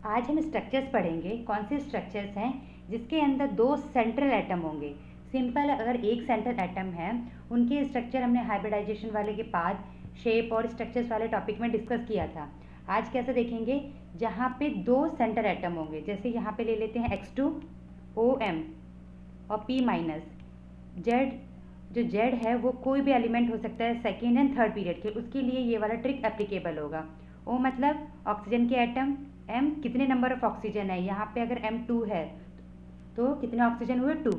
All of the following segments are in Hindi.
आज हम स्ट्रक्चर्स पढ़ेंगे। कौन से स्ट्रक्चर्स हैं जिसके अंदर दो सेंट्रल एटम होंगे। सिंपल, अगर एक सेंट्रल एटम है, उनके स्ट्रक्चर हमने हाइब्रिडाइजेशन वाले के बाद शेप और स्ट्रक्चर्स वाले टॉपिक में डिस्कस किया था। आज कैसे देखेंगे, जहाँ पे दो सेंट्रल एटम होंगे। जैसे यहाँ पे ले लेते हैं H2OM और P माइनस। जेड, जो जेड है वो कोई भी एलिमेंट हो सकता है सेकेंड एंड थर्ड पीरियड के, उसके लिए ये वाला ट्रिक एप्लीकेबल होगा। ओ मतलब ऑक्सीजन के एटम, एम कितने नंबर ऑफ ऑक्सीजन है, यहाँ पे अगर M2 है तो कितने ऑक्सीजन हुए 2।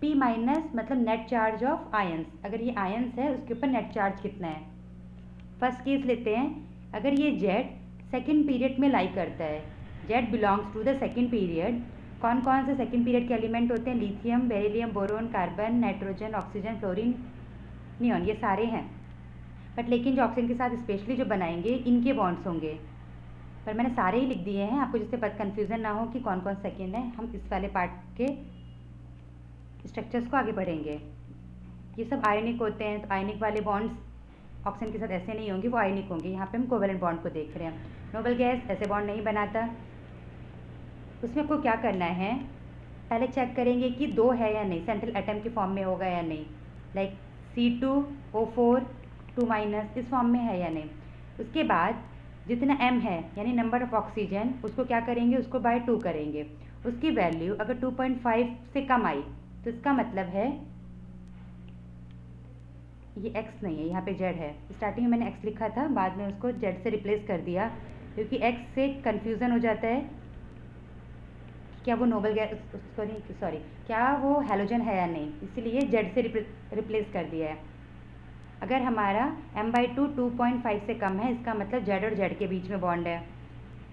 P माइनस मतलब नेट चार्ज ऑफ आयंस, अगर ये आयंस है उसके ऊपर नेट चार्ज कितना है। फर्स्ट केस लेते हैं, अगर ये जेड सेकेंड पीरियड में लाई करता है, Z belongs to the second period. कौन कौन से सेकेंड पीरियड के एलिमेंट होते हैं, lithium, beryllium, boron, carbon, nitrogen, oxygen, fluorine, neon, ये सारे हैं। बट लेकिन जो ऑक्सीजन के साथ स्पेशली जो बनाएंगे इनके बॉन्ड्स होंगे, पर मैंने सारे ही लिख दिए हैं आपको, जिससे पता कन्फ्यूज़न ना हो कि कौन कौन सेकेंड है। हम इस वाले पार्ट के स्ट्रक्चर्स को आगे बढ़ेंगे। ये सब आयनिक होते हैं, तो आयनिक वाले बॉन्ड्स ऑक्सीजन के साथ ऐसे नहीं होंगे, वो आयनिक होंगे। यहाँ पे हम कोवेलेंट बॉन्ड को देख रहे हैं। नोबल गैस ऐसे बॉन्ड नहीं बनाता। उसमें को क्या करना है, पहले चेक करेंगे कि दो है या नहीं, सेंट्रल एटम के फॉर्म में होगा या नहीं, लाइक C2O4 2 माइनस इस फॉर्म में है या नहीं। उसके बाद जितना m है यानी नंबर ऑफ ऑक्सीजन, उसको क्या करेंगे, उसको बाय 2 करेंगे। उसकी वैल्यू अगर 2.5 से कम आई तो इसका मतलब है ये x नहीं है, यहाँ पे z है। स्टार्टिंग में मैंने x लिखा था, बाद में उसको z से रिप्लेस कर दिया, क्योंकि x से कन्फ्यूज़न हो जाता है क्या वो नोबल गैस, सॉरी क्या वो हैलोजन है या नहीं, इसीलिए z से रिप्लेस कर दिया है। अगर हमारा m/2 2.5 से कम है, इसका मतलब z और z के बीच में बॉन्ड है।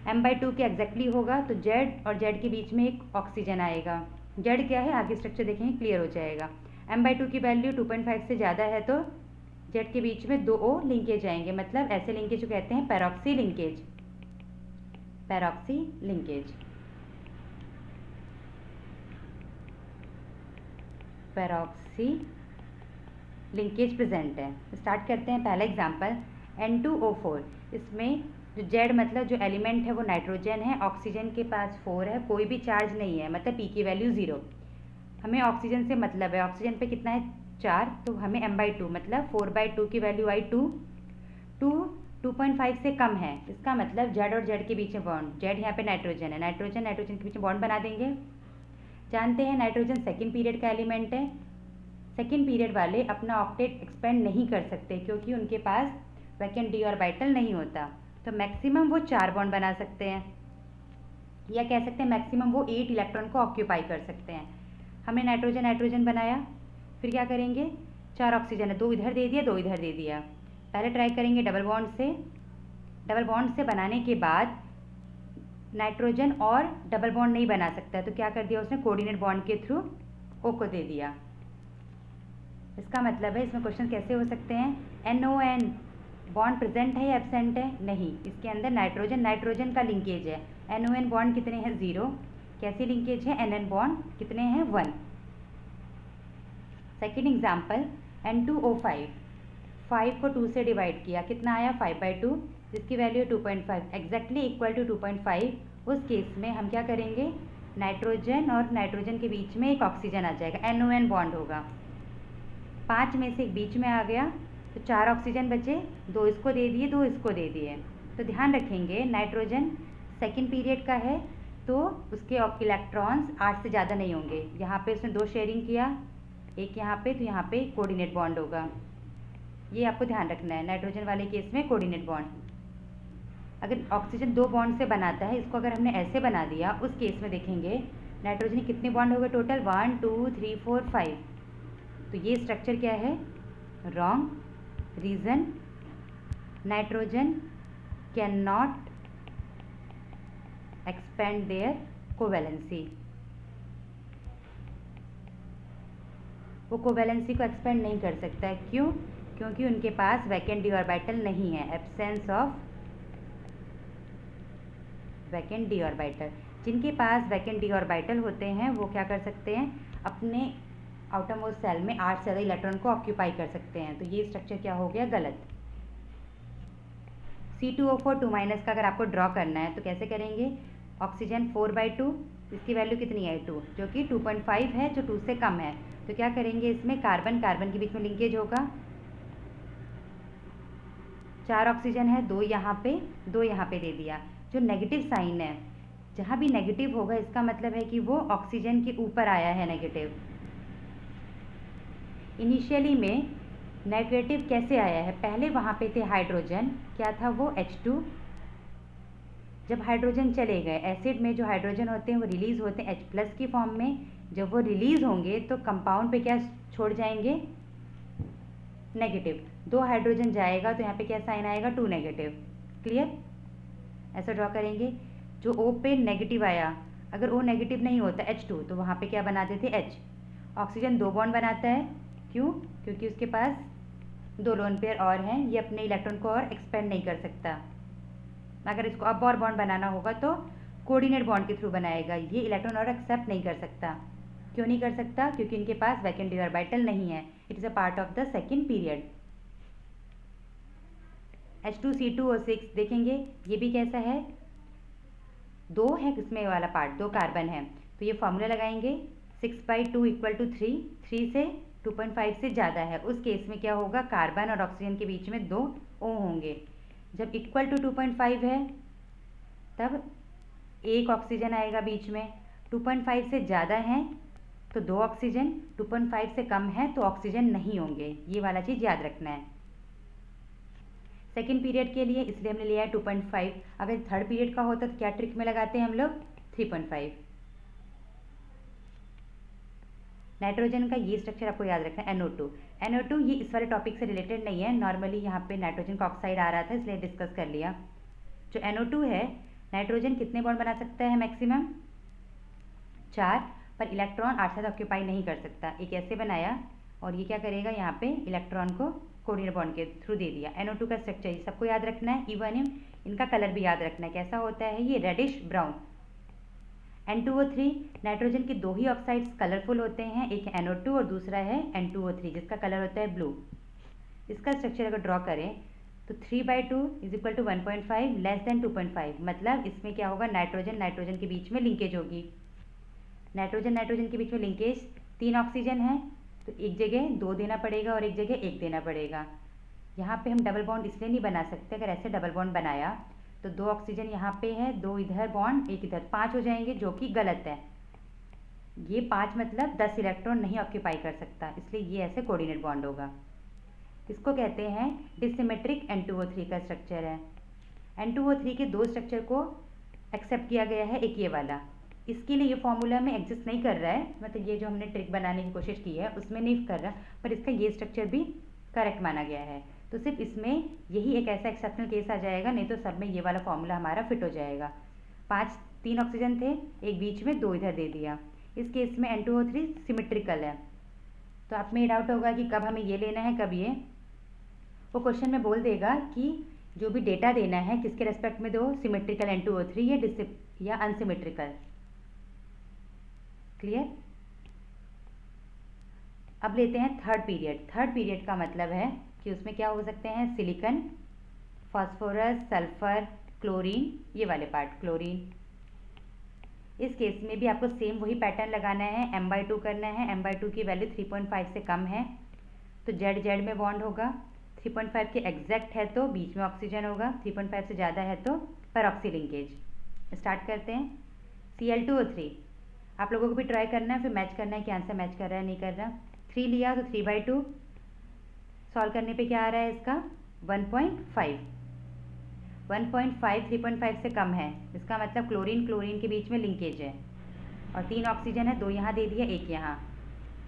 m/2 के एग्जैक्टली होगा तो z और z के बीच में एक ऑक्सीजन आएगा। z क्या है आगे स्ट्रक्चर देखेंगे क्लियर हो जाएगा। m/2 की वैल्यू 2.5 से ज़्यादा है तो z के बीच में 2 O लिंकेज आएंगे, मतलब ऐसे लिंकेज को कहते हैं पैरोक्सी लिंकेज। पैरोक्सी लिंकेज, पैरोक्सी लिंकेज प्रेजेंट है। स्टार्ट करते हैं पहला एग्जांपल N2O4। इसमें जो जेड मतलब जो एलिमेंट है वो नाइट्रोजन है, ऑक्सीजन के पास 4 है, कोई भी चार्ज नहीं है, मतलब P की वैल्यू 0। हमें ऑक्सीजन से मतलब है, ऑक्सीजन पे कितना है 4, तो हमें m/2 मतलब 4/2 की वैल्यू आई 2। 2.5 से कम है, इसका मतलब जेड और जेड के बीच में बॉन्ड, जेड यहाँ पे नाइट्रोजन है, नाइट्रोजन नाइट्रोजन के बीच में बॉन्ड बना देंगे। जानते हैं नाइट्रोजन सेकेंड पीरियड का एलिमेंट है। सेकेंड पीरियड वाले अपना ऑक्टेट एक्सपेंड नहीं कर सकते क्योंकि उनके पास वैकेंट डी ऑर्बिटल नहीं होता, तो मैक्सिमम वो 4 बॉन्ड बना सकते हैं, या कह सकते हैं मैक्सिमम वो 8 इलेक्ट्रॉन को ऑक्यूपाई कर सकते हैं। हमने नाइट्रोजन नाइट्रोजन बनाया, फिर क्या करेंगे, 4 ऑक्सीजन है, 2 इधर दे दिया 2 इधर दे दिया। पहले ट्राई करेंगे डबल बॉन्ड से। डबल बॉन्ड से बनाने के बाद नाइट्रोजन और डबल बॉन्ड नहीं बना सकता, तो क्या कर दिया उसने, कोऑर्डिनेट बॉन्ड के थ्रू O को दे दिया। इसका मतलब है इसमें क्वेश्चन कैसे हो सकते हैं, NON बॉन्ड प्रेजेंट है या एब्सेंट है, नहीं, इसके अंदर नाइट्रोजन नाइट्रोजन का लिंकेज है। NON बॉन्ड कितने हैं 0, कैसी लिंकेज है, NN बॉन्ड कितने हैं 1। सेकेंड एग्जाम्पल N2O5, 5 को 2 से डिवाइड किया, कितना आया 5/2, जिसकी वैल्यू 2.5 एग्जैक्टली इक्वल टू 2.5। उस केस में हम क्या करेंगे, नाइट्रोजन और नाइट्रोजन के बीच में एक ऑक्सीजन आ जाएगा, NON बॉन्ड होगा। 5 में से एक बीच में आ गया तो 4 ऑक्सीजन बचे, 2 इसको दे दिए 2 इसको दे दिए। तो ध्यान रखेंगे नाइट्रोजन सेकेंड पीरियड का है तो उसके इलेक्ट्रॉन्स 8 से ज़्यादा नहीं होंगे। यहाँ पे उसने 2 शेयरिंग किया, एक यहाँ पे, तो यहाँ पे कोऑर्डिनेट बॉन्ड होगा, ये आपको ध्यान रखना है। नाइट्रोजन वाले केस में कोऑर्डिनेट बॉन्ड। अगर ऑक्सीजन 2 बॉन्ड से बनाता है, इसको अगर हमने ऐसे बना दिया, उस केस में देखेंगे नाइट्रोजन के कितने बॉन्ड हो गए टोटल, 1 2 3 4 5। तो ये स्ट्रक्चर क्या है, wrong. Reason, nitrogen can not expand their covalency, वो कोवैलेंसी को एक्सपेंड नहीं कर सकता है, क्यों, क्योंकि उनके पास वैकेंट डी ऑर्बिटल नहीं है, absence of vacant D orbital. जिनके पास वैकेंट डी ऑर्बिटल होते हैं वो क्या कर सकते हैं, अपने आउटरमोस्ट सेल में 8 से ज़्यादा इलेक्ट्रॉन को ऑक्यूपाई कर सकते हैं, तो ये स्ट्रक्चर क्या हो गया, गलत। C2O4 2 माइनस का अगर आपको ड्रॉ करना है तो कैसे करेंगे, ऑक्सीजन 4/2, इसकी वैल्यू कितनी है 2, जो कि 2.5 है, जो 2 से कम है। तो क्या करेंगे, इसमें कार्बन कार्बन के बीच में लिंकेज होगा। 4 ऑक्सीजन है, 2 यहाँ पे 2 यहाँ पे दे दिया। जो नेगेटिव साइन है, जहाँ भी नेगेटिव होगा इसका मतलब है कि वो ऑक्सीजन के ऊपर आया है नेगेटिव। इनिशियली में नेगेटिव कैसे आया है, पहले वहाँ पे थे हाइड्रोजन, क्या था वो H2। जब हाइड्रोजन चले गए, एसिड में जो हाइड्रोजन होते हैं वो रिलीज़ होते हैं H+ की फॉर्म में। जब वो रिलीज़ होंगे तो कंपाउंड पे क्या छोड़ जाएंगे, नेगेटिव। 2 हाइड्रोजन जाएगा तो यहाँ पे क्या साइन आएगा, 2 नेगेटिव। क्लियर, ऐसा ड्रॉ करेंगे। जो O पे नेगेटिव आया, अगर O नेगेटिव नहीं होता H2 तो वहाँ पे क्या बनाते थे H। ऑक्सीजन 2 बॉन्ड बनाता है, क्यों, क्योंकि उसके पास 2 लोन पेयर और हैं, ये अपने इलेक्ट्रॉन को और एक्सपेंड नहीं कर सकता। अगर इसको अब और बॉन्ड बनाना होगा तो कोऑर्डिनेट बॉन्ड के थ्रू बनाएगा, ये इलेक्ट्रॉन और एक्सेप्ट नहीं कर सकता। क्यों नहीं कर सकता, क्योंकि इनके पास वैकेंट डी ऑर्बिटल नहीं है। It is a part of the second period. H2C2O6 देखेंगे, ये भी कैसा है, 2 है इसमें वाला पार्ट, 2 कार्बन है। तो ये फॉर्मूला लगाएंगे, 6/2 = 3, 3 से 2.5 से ज़्यादा है, उस केस में क्या होगा, कार्बन और ऑक्सीजन के बीच में 2 O होंगे। जब इक्वल टू 2.5 है तब 1 ऑक्सीजन आएगा बीच में। 2.5 से ज़्यादा है तो 2 ऑक्सीजन, 2.5 से कम है तो ऑक्सीजन नहीं होंगे। ये वाला चीज़ याद रखना है सेकेंड पीरियड के लिए, इसलिए हमने लिया है 2.5। अगर थर्ड पीरियड का होता तो क्या ट्रिक में लगाते हैं हम लोग, 3.5। नाइट्रोजन का ये स्ट्रक्चर आपको याद रखना है, NO2। NO2 ये इस वाले टॉपिक से रिलेटेड नहीं है, नॉर्मली यहाँ पे नाइट्रोजन का ऑक्साइड आ रहा था इसलिए डिस्कस कर लिया। जो NO2 है, नाइट्रोजन कितने बॉन्ड बना सकता है मैक्सिमम, 4, पर इलेक्ट्रॉन 8 साथ ऑक्यूपाई नहीं कर सकता। एक ऐसे बनाया और ये क्या करेगा, यहाँ पे इलेक्ट्रॉन को कोऑर्डिनेट बॉन्ड के थ्रू दे दिया। NO2 का स्ट्रक्चर ये सबको याद रखना है, इवन इनका कलर भी याद रखना है, कैसा होता है ये, रेडिश ब्राउन। N2O3, नाइट्रोजन के 2 ही ऑक्साइड्स कलरफुल होते हैं, एक है NO2 और दूसरा है N2O3 जिसका कलर होता है ब्लू। इसका स्ट्रक्चर अगर ड्रॉ करें तो 3/2 = 1.5 < 2.5, मतलब इसमें क्या होगा, नाइट्रोजन नाइट्रोजन के बीच में लिंकेज होगी। नाइट्रोजन नाइट्रोजन के बीच में लिंकेज, 3 ऑक्सीजन है तो एक जगह 2 देना पड़ेगा और एक जगह 1 देना पड़ेगा। यहाँ पे हम डबल बॉन्ड इसलिए नहीं बना सकते, अगर ऐसे डबल बॉन्ड बनाया तो 2 ऑक्सीजन यहाँ पे है, 2 इधर बॉन्ड 1 इधर, 5 हो जाएंगे, जो कि गलत है। ये 5 मतलब 10 इलेक्ट्रॉन नहीं ऑक्यूपाई कर सकता, इसलिए ये ऐसे कोऑर्डिनेट बॉन्ड होगा। इसको कहते हैं डिसिमेट्रिक N2O3 का स्ट्रक्चर है। N2O3 के 2 स्ट्रक्चर को एक्सेप्ट किया गया है, एक ये वाला, इसके लिए ये फॉर्मूला में एग्जिस्ट नहीं कर रहा है, मतलब ये जो हमने ट्रिक बनाने की कोशिश की है उसमें नहीं कर रहा, पर इसका ये स्ट्रक्चर भी करेक्ट माना गया है। तो सिर्फ इसमें यही एक ऐसा एक्सेप्शनल केस आ जाएगा, नहीं तो सब में ये वाला फॉर्मूला हमारा फिट हो जाएगा। 3 ऑक्सीजन थे, एक बीच में 2 इधर दे दिया। इस केस में N2O3 सिमेट्रिकल है। तो आप में ये डाउट होगा कि कब हमें ये लेना है कब ये, वो क्वेश्चन में बोल देगा कि जो भी डेटा देना है किसके रेस्पेक्ट में दो, सिमेट्रिकल N2O3 या अनसिमेट्रिकल। क्लियर। अब लेते हैं थर्ड पीरियड। थर्ड पीरियड का मतलब है कि उसमें क्या हो सकते हैं, सिलिकॉन, फास्फोरस, सल्फर, क्लोरीन, ये वाले पार्ट क्लोरीन। इस केस में भी आपको सेम वही पैटर्न लगाना है, m/2 करना है। m/2 की वैल्यू 3.5 से कम है तो Z में बॉन्ड होगा, 3.5 के एग्जैक्ट है तो बीच में ऑक्सीजन होगा, 3.5 से ज़्यादा है तो पैरॉक्सी लिंकेज। स्टार्ट करते हैं। Cl2O3 आप लोगों को भी ट्राई करना है, फिर मैच करना है कि आंसर मैच कर रहा है नहीं कर रहा। 3 लिया तो 3/2, सॉल्व करने पे क्या आ रहा है इसका 1.5। 1.5 3.5 से कम है, इसका मतलब क्लोरीन क्लोरीन के बीच में लिंकेज है। और 3 ऑक्सीजन है, 2 यहाँ दे दिया, 1 यहाँ।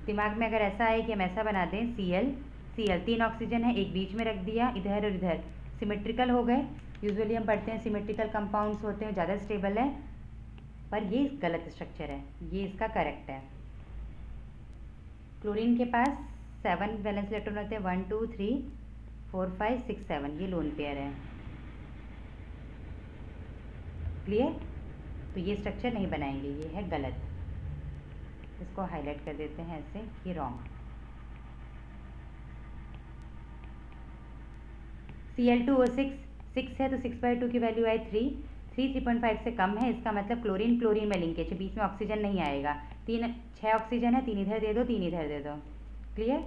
दिमाग में अगर ऐसा आए कि हम ऐसा बना दें, Cl 3 ऑक्सीजन है, 1 बीच में रख दिया, इधर और इधर सिमेट्रिकल हो गए। यूजुअली हम पढ़ते हैं सिमेट्रिकल कंपाउंड्स होते हैं ज़्यादा स्टेबल है, पर ये गलत स्ट्रक्चर है, ये इसका करेक्ट है। क्लोरीन के पास 7 वैलेंस इलेक्ट्रॉन होते हैं, 1 2 3 4 5 6 7, ये लोन पेयर है। क्लियर। तो ये स्ट्रक्चर नहीं बनाएंगे, ये है गलत। इसको हाईलाइट कर देते हैं ऐसे, ये रॉन्ग। Cl2O6 6 है तो 6/2 की वैल्यू आई 3, 3.5 से कम है, इसका मतलब क्लोरीन क्लोरीन में लिंकेज है, बीच में ऑक्सीजन नहीं आएगा। 6 ऑक्सीजन है, 3 इधर दे दो, 3 इधर दे दो। क्लियर।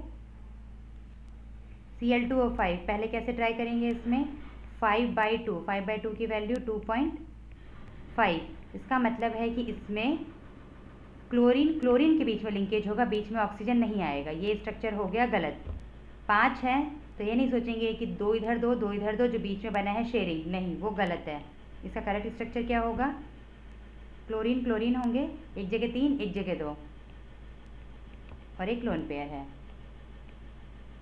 Cl2O5 पहले कैसे ट्राई करेंगे, इसमें 5/2 की वैल्यू 2.5, इसका मतलब है कि इसमें क्लोरीन क्लोरीन के बीच में लिंकेज होगा, बीच में ऑक्सीजन नहीं आएगा। ये स्ट्रक्चर हो गया गलत। 5 है तो ये नहीं सोचेंगे कि 2 इधर दो 2 इधर दो, जो बीच में बना है शेयरिंग, नहीं, वो गलत है। इसका करेक्ट स्ट्रक्चर क्या होगा, क्लोरीन क्लोरीन होंगे, एक जगह 3 एक जगह 2 और एक लोन पेयर है।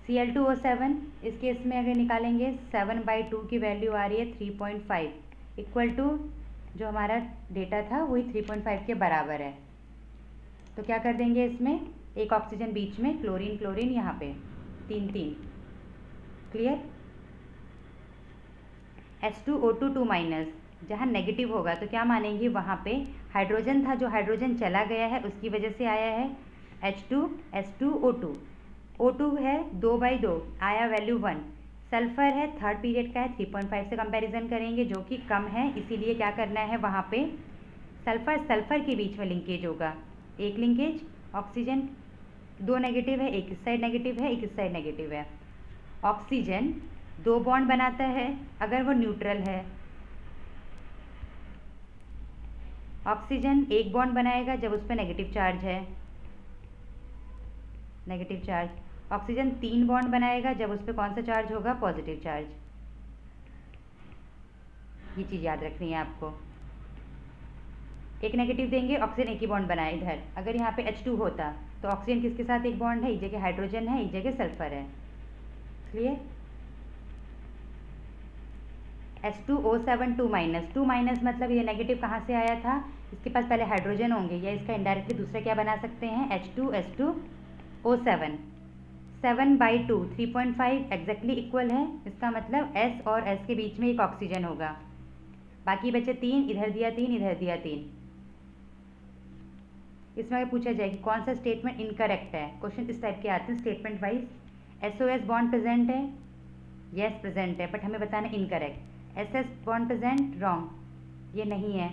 Cl2O7 इस केस में अगर निकालेंगे 7/2 की वैल्यू आ रही है 3.5, इक्वल टू जो हमारा डेटा था वही 3.5 के बराबर है। तो क्या कर देंगे, इसमें एक ऑक्सीजन बीच में, क्लोरीन क्लोरीन यहाँ पे 3 क्लियर। H2O2 2- जहाँ नेगेटिव होगा तो क्या मानेंगे, वहाँ पे हाइड्रोजन था, जो हाइड्रोजन चला गया है उसकी वजह से आया है H2O2। O2 है 2/2 आया वैल्यू 1। सल्फर है थर्ड पीरियड का है, 3.5 से कंपैरिजन करेंगे जो कि कम है, इसीलिए क्या करना है, वहाँ पे सल्फर सल्फर के बीच में लिंकेज होगा। एक लिंकेज, ऑक्सीजन 2 नेगेटिव है, एक इस साइड नेगेटिव है, एक इस साइड नेगेटिव है। ऑक्सीजन 2 बॉन्ड बनाता है अगर वो न्यूट्रल है, ऑक्सीजन 1 बॉन्ड बनाएगा जब उस पर नेगेटिव चार्ज है, नेगेटिव चार्ज। ऑक्सीजन 3 बॉन्ड बनाएगा जब उस पर कौन सा चार्ज होगा, पॉजिटिव चार्ज। ये चीज़ याद रखनी है आपको। एक नेगेटिव देंगे, ऑक्सीजन एक ही बॉन्ड बनाए इधर। अगर यहाँ पे H2 होता तो ऑक्सीजन किसके साथ एक बॉन्ड है, एक जगह हाइड्रोजन है, एक जगह सल्फर है। क्लियर। H2O7 2- मतलब ये नेगेटिव कहाँ से आया था, इसके पास पहले हाइड्रोजन होंगे, या इसका इनडायरेक्टली दूसरा क्या बना सकते हैं, H2O7। 7/2 3.5 एग्जैक्टली इक्वल है, इसका मतलब S और S के बीच में एक ऑक्सीजन होगा। बाकी बचे 3, इधर दिया 3 इधर दिया 3। इसमें अगर पूछा जाए कि कौन सा स्टेटमेंट इनकरेक्ट है, क्वेश्चन इस टाइप के आते हैं statement wise. SOS bond present है, यस प्रेजेंट है, बट हमें बताना incorrect. SS bond present, wrong, ये नहीं है।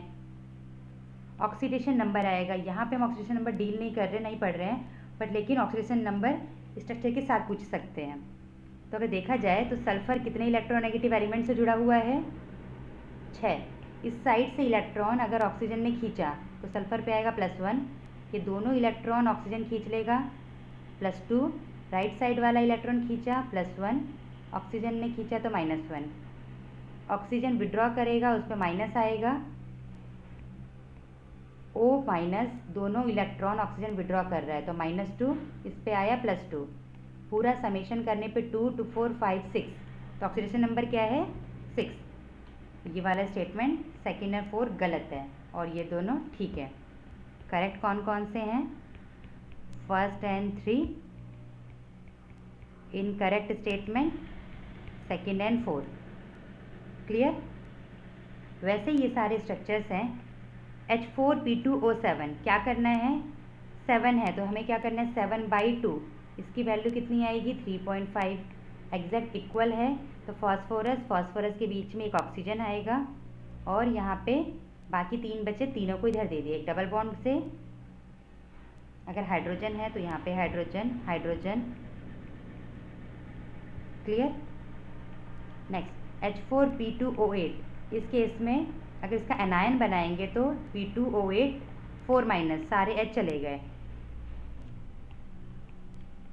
ऑक्सीडेशन नंबर आएगा, यहाँ पे हम ऑक्सीडेशन नंबर डील नहीं कर रहे, नहीं पढ़ रहे हैं, बट लेकिन ऑक्सीडेशन नंबर स्ट्रक्चर के साथ पूछ सकते हैं। तो अगर देखा जाए तो सल्फर कितने इलेक्ट्रोनेगेटिव एलिमेंट से जुड़ा हुआ है, 6। इस साइड से इलेक्ट्रॉन अगर ऑक्सीजन ने खींचा तो सल्फर पे आएगा +1, ये दोनों इलेक्ट्रॉन ऑक्सीजन खींच लेगा, +2। राइट साइड वाला इलेक्ट्रॉन खींचा +1, ऑक्सीजन ने खींचा तो -1। ऑक्सीजन विड्रॉ करेगा, उस पर माइनस आएगा, O-, दोनों इलेक्ट्रॉन ऑक्सीजन विड्रॉ कर रहा है तो -2, इस पे आया +2। पूरा समेशन करने पे 2, 2, 4, 5, 6, तो ऑक्सीडेशन नंबर क्या है, 6। ये वाला स्टेटमेंट सेकेंड और 4 गलत है और ये दोनों ठीक है। करेक्ट कौन कौन से हैं, 1st and 3 incorrect statement, 2nd and 4। Clear. वैसे ये सारे स्ट्रक्चर्स हैं। H4P2O7 क्या करना है, 7 है तो हमें क्या करना है, 7/2 इसकी वैल्यू कितनी आएगी, 3.5 एग्जैक्ट इक्वल है। तो फॉस्फोरस के बीच में एक ऑक्सीजन आएगा और यहाँ पे बाकी 3 बचे, तीनों को इधर दे दिए एक डबल बॉन्ड से। अगर हाइड्रोजन है तो यहाँ पे hydrogen hydrogen. Clear. Next H4P2O8, इस केस में अगर इसका एनायन बनाएंगे तो P2O8 4- सारे H चले गए,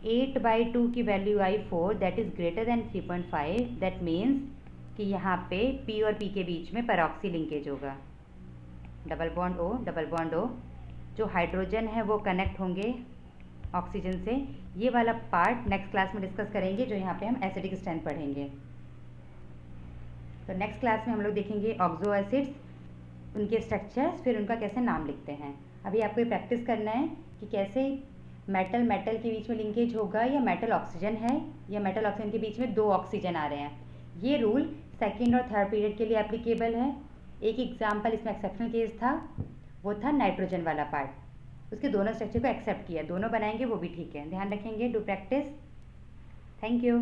8/2 की value I 4, that is greater than 3.5। That means कि यहाँ पे P और P के बीच में पैरोक्सी लिंकेज होगा, double bond O double bond O। जो हाइड्रोजन है वो कनेक्ट होंगे ऑक्सीजन से। ये वाला पार्ट नेक्स्ट क्लास में डिस्कस करेंगे, जो यहाँ पे हम एसिडिक स्ट्रेंथ पढ़ेंगे। तो नेक्स्ट क्लास में हम लोग देखेंगे ऑक्सो एसिड्स, उनके स्ट्रक्चर्स, फिर उनका कैसे नाम लिखते हैं। अभी आपको ये प्रैक्टिस करना है कि कैसे मेटल मेटल के बीच में लिंकेज होगा, या मेटल ऑक्सीजन है या मेटल ऑक्सीजन के बीच में 2 ऑक्सीजन आ रहे हैं। ये रूल सेकेंड और थर्ड पीरियड के लिए एप्लीकेबल है। एक एग्जाम्पल इसमें एक्सेप्शनल केस था, वो था नाइट्रोजन वाला पार्ट, उसके दोनों स्ट्रक्चर को एक्सेप्ट किया, दोनों बनाएंगे वो भी ठीक है। ध्यान रखेंगे, डू प्रैक्टिस। Thank you.